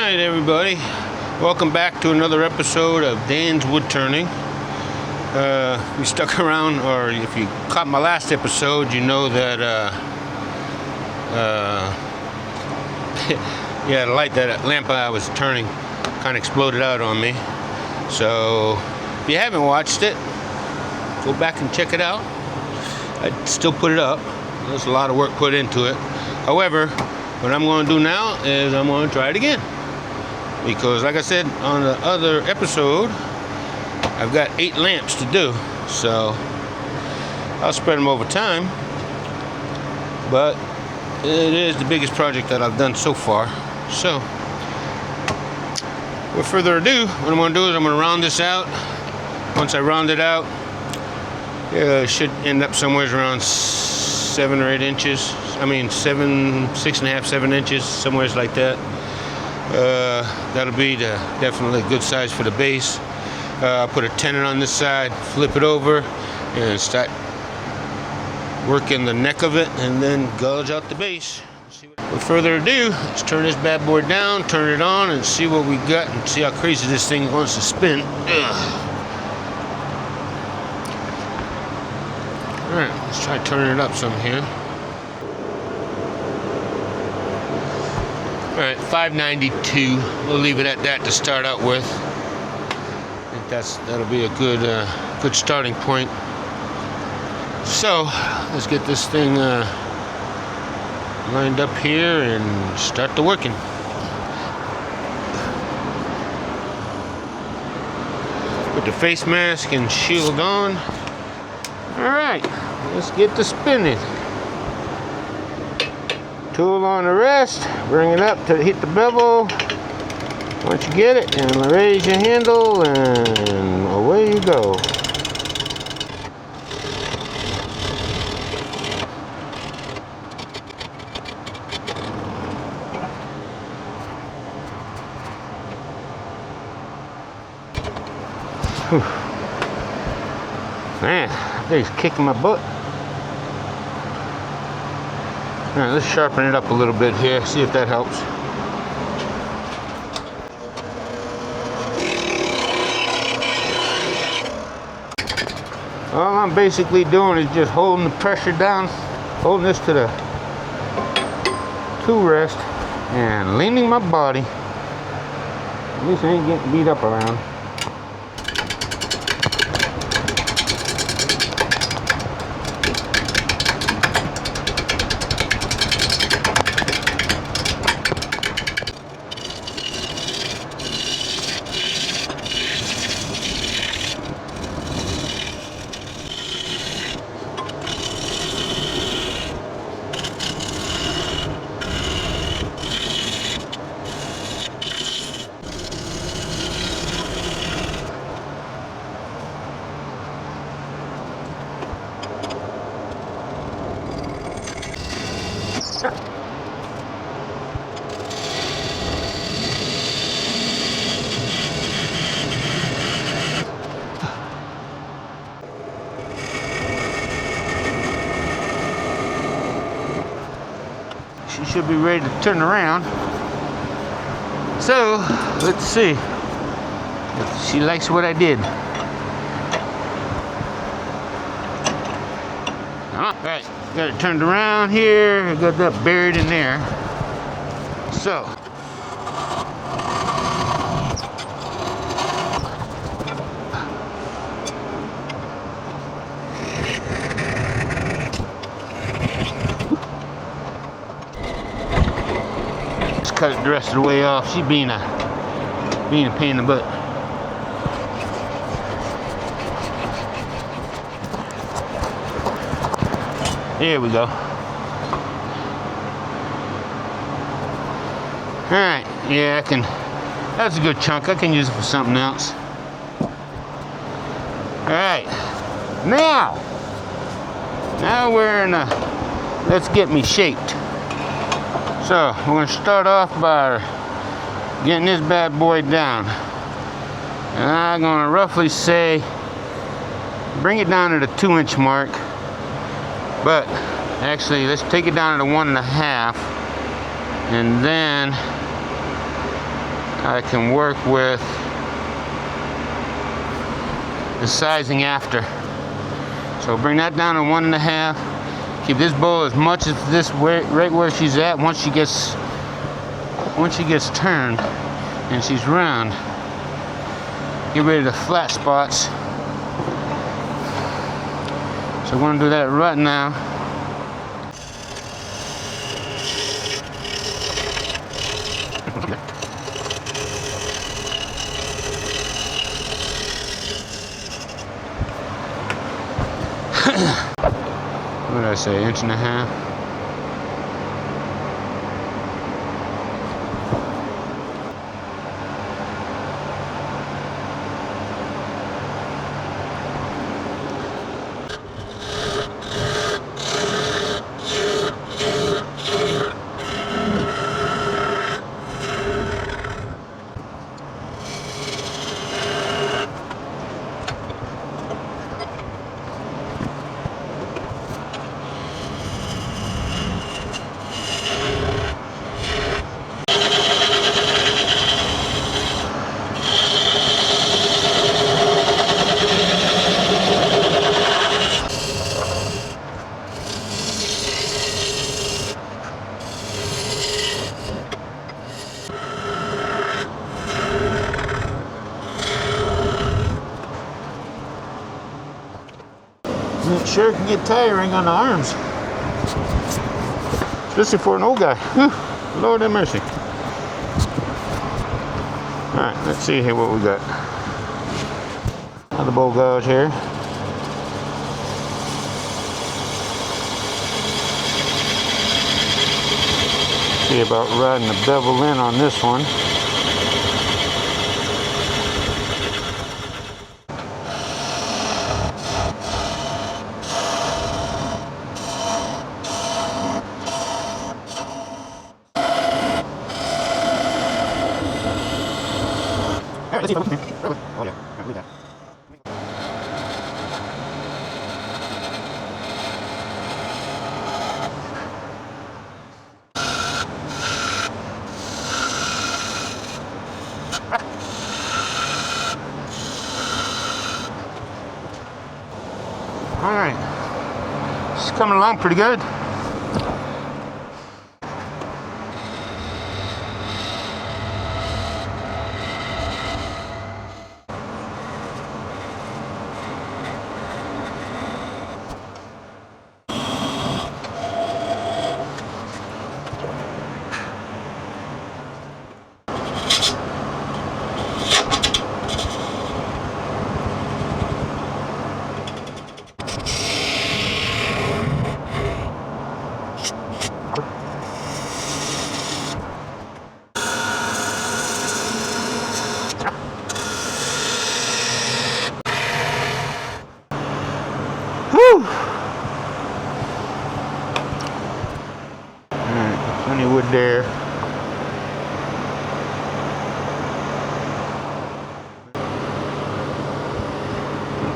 Alright everybody, welcome back to another episode of Dan's Woodturning. We stuck around, or if you caught my last episode, you know that yeah, the light, that lamp I was turning kind of exploded out on me. So if you haven't watched it, go back and check it out. I'd still put it up. There's a lot of work put into it. However, what I'm going to do now is I'm going to try it again, because like I said on the other episode, I've got 8 lamps to do, so I'll spread them over time, but it is the biggest project that I've done so far. So without further ado, what I'm going to do is I'm going to round this out. Once I round it out, it should end up somewhere around 7 or 8 inches. I mean 6.5, 7 inches, somewhere like that. That'll be definitely a good size for the base. I'll put a tenon on this side, flip it over, and start working the neck of it, and then gouge out the base. Without further ado, let's turn this bad boy down, turn it on, and see what we got, and see how crazy this thing wants to spin. Alright, let's try turning it up some here. Alright, 592. We'll leave it at that to start out with. I think that'll be a good starting point. So let's get this thing lined up here and start the working. Put the face mask and shield on. Alright, let's get to spinning. Tool on the rest, bring it up to hit the bevel. Once you get it, and raise your handle, and away you go. Whew. Man, that thing's kicking my butt. Alright, let's sharpen it up a little bit here, see if that helps. All I'm basically doing is just holding the pressure down, holding this to the tool rest, and leaning my body. At least I ain't getting beat up around. She should be ready to turn around. So let's see if she likes what I did. Alright, got it turned around here. I got that buried in there. So let's cut it the rest of the way off. She being a pain in the butt. There we go. Alright, yeah, that's a good chunk. I can use it for something else. Alright, now we're in let's get me shaped. So we're going to start off by getting this bad boy down. And I'm going to roughly say, bring it down to the 2-inch mark. But actually, let's take it down to 1.5, and then I can work with the sizing after. So bring that down to 1.5. Keep this bowl as much as this right where she's at. Once she gets turned and she's round, get rid of the flat spots. So we're gonna do that right now. What did I say, 1.5 inches? It sure can get tiring on the arms, especially for an old guy. Whew, Lord have mercy. All right, let's see here what we got. Another bowl gauge here. See about riding the bevel in on this one. Oh yeah, read that. All right, it's coming along pretty good. Whew! Alright, plenty of wood there.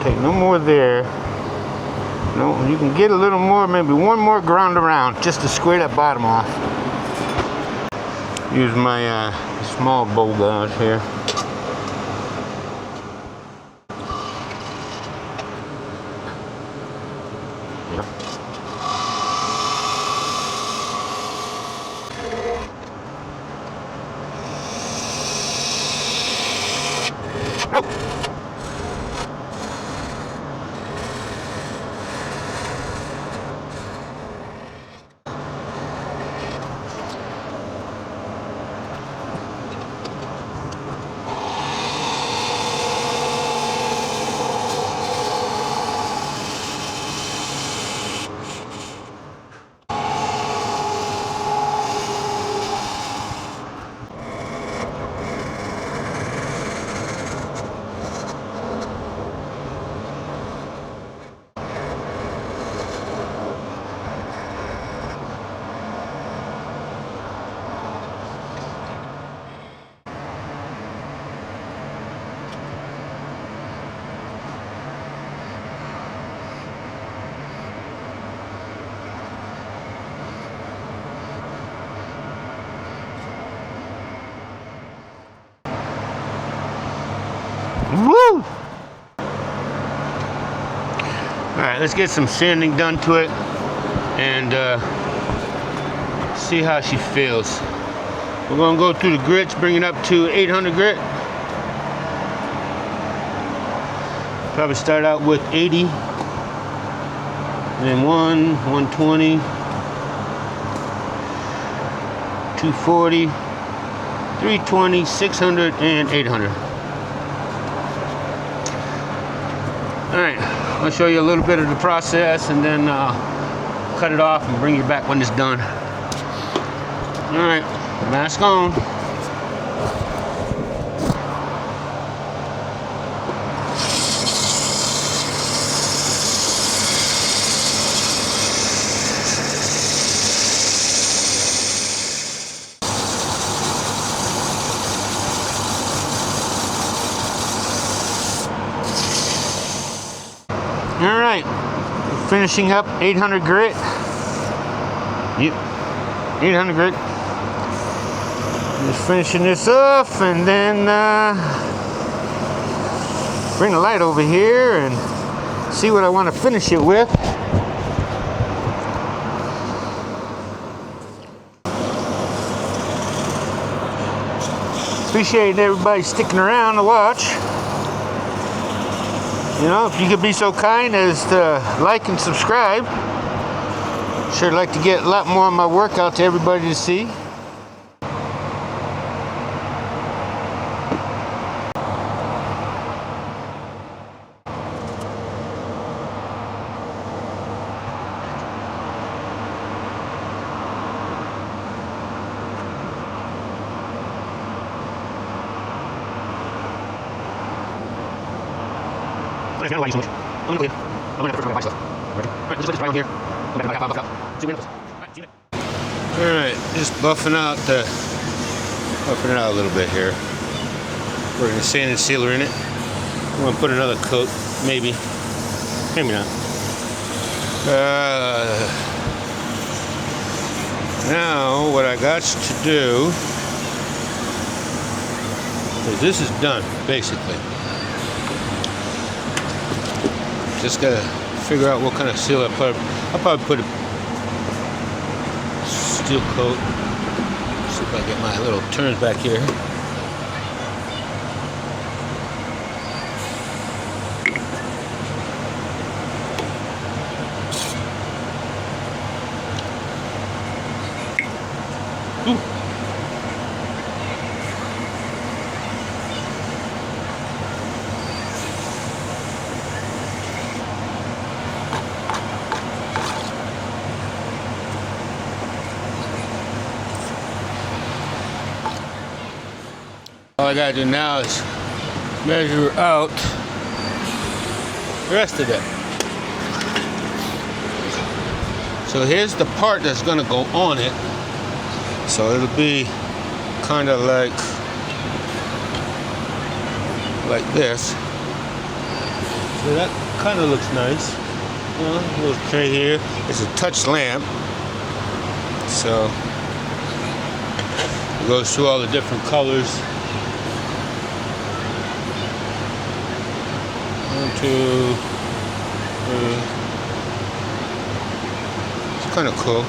Take no more there. No, you can get a little more, maybe one more ground around just to square that bottom off. Use my small bowl gauge here. Woo! Alright, let's get some sanding done to it and see how she feels. We're going to go through the grits, bring it up to 800 grit. Probably start out with 80. And then 120, 240, 320, 600, and 800. Alright, I'll show you a little bit of the process and then cut it off and bring you back when it's done. Alright, mask on. All right, finishing up 800 grit. Yep, 800 grit. Just finishing this off, and then bring the light over here and see what I want to finish it with. Appreciate everybody sticking around to watch. You know, if you could be so kind as to like and subscribe. Sure like to get a lot more of my work out to everybody to see. I'm gonna so much. I'm gonna clean. I'm gonna have to first my stuff. Alright, let's just put this right on here. I'm gonna have half out. See you later. Alright, just buffing it out a little bit here. We're gonna sand and sealer in it. I'm gonna put another coat, maybe. Maybe not. Now what I got to do is this is done, basically. Just gotta figure out what kind of seal I put. I'll probably put a steel coat. See if I get my little turns back here. Ooh. All I gotta do now is measure out the rest of it. So here's the part that's gonna go on it. So it'll be kind of like this. So that kind of looks nice. A little tray here. It's a touch lamp. So it goes through all the different colors. 1, 2, 3. It's kind of cool.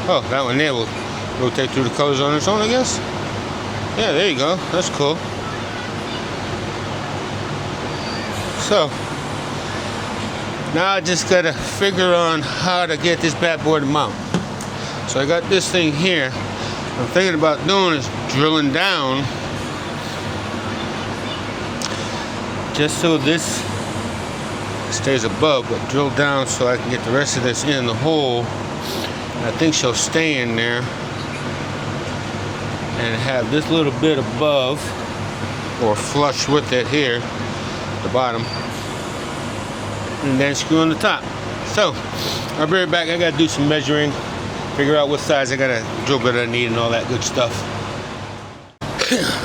Oh, that one there will rotate through the colors on its own, I guess. Yeah, there you go. That's cool. So, now I just gotta figure on how to get this bad boy to mount. So I got this thing here. I'm thinking about doing is drilling down just so this stays above, but drill down so I can get the rest of this in the hole. I think she'll stay in there and have this little bit above or flush with it here at the bottom, and then screw on the top. So I'll be right back. I gotta do some measuring, figure out what size I gotta drill bit I need and all that good stuff.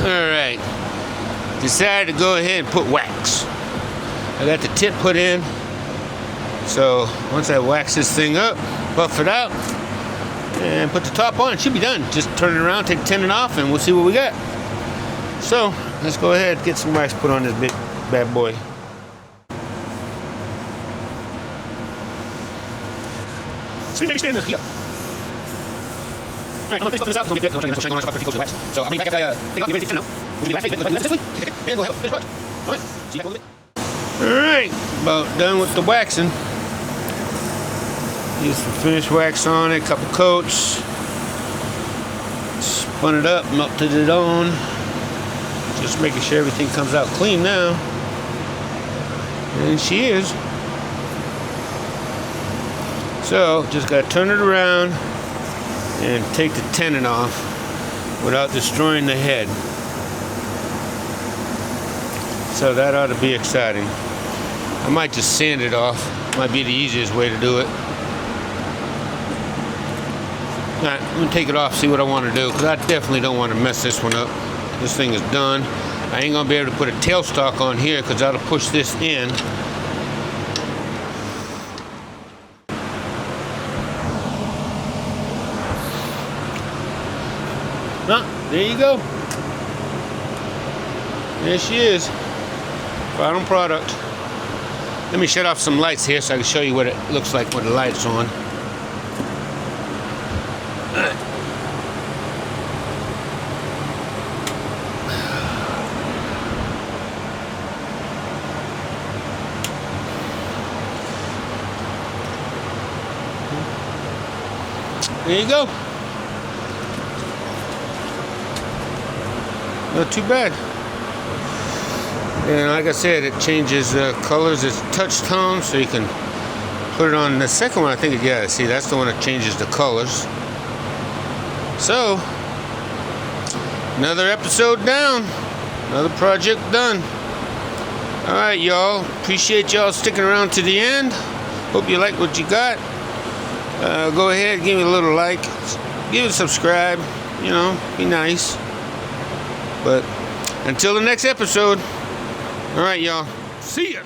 Alright, decided to go ahead and put wax. I got the tip put in, so once I wax this thing up, buff it out, and put the top on, it should be done. Just turn it around, take the tenon off, and we'll see what we got. So let's go ahead and get some wax put on this big bad boy. So maybe stand here. Alright, I'm gonna finish this out. It's gonna be good. I'm trying to show you how pretty close to wax. So I'll be back after I take off the everything now. We'll be back this way. And we'll finish what? Alright, see you back a little bit. Alright, about done with the waxing. Use some finished wax on it, a couple coats. Spun it up, melted it on. Just making sure everything comes out clean now. And she is. So, just gotta turn it around and take the tenon off without destroying the head. So that ought to be exciting. I might just sand it off. Might be the easiest way to do it. Alright, I'm gonna take it off, see what I want to do, because I definitely don't want to mess this one up. This thing is done. I ain't gonna be able to put a tailstock on here because that'll push this in. There you go. There she is. Final product. Let me shut off some lights here so I can show you what it looks like with the lights on. There you go. Not too bad. And like I said, it changes colors. It's touch tone, so you can put it on the second one. I think, yeah, see, that's the one that changes the colors. So, another episode down. Another project done. Alright, y'all. Appreciate y'all sticking around to the end. Hope you like what you got. Go ahead, give me a little like. Give it a subscribe. You know, be nice. But until the next episode, all right, y'all. See ya.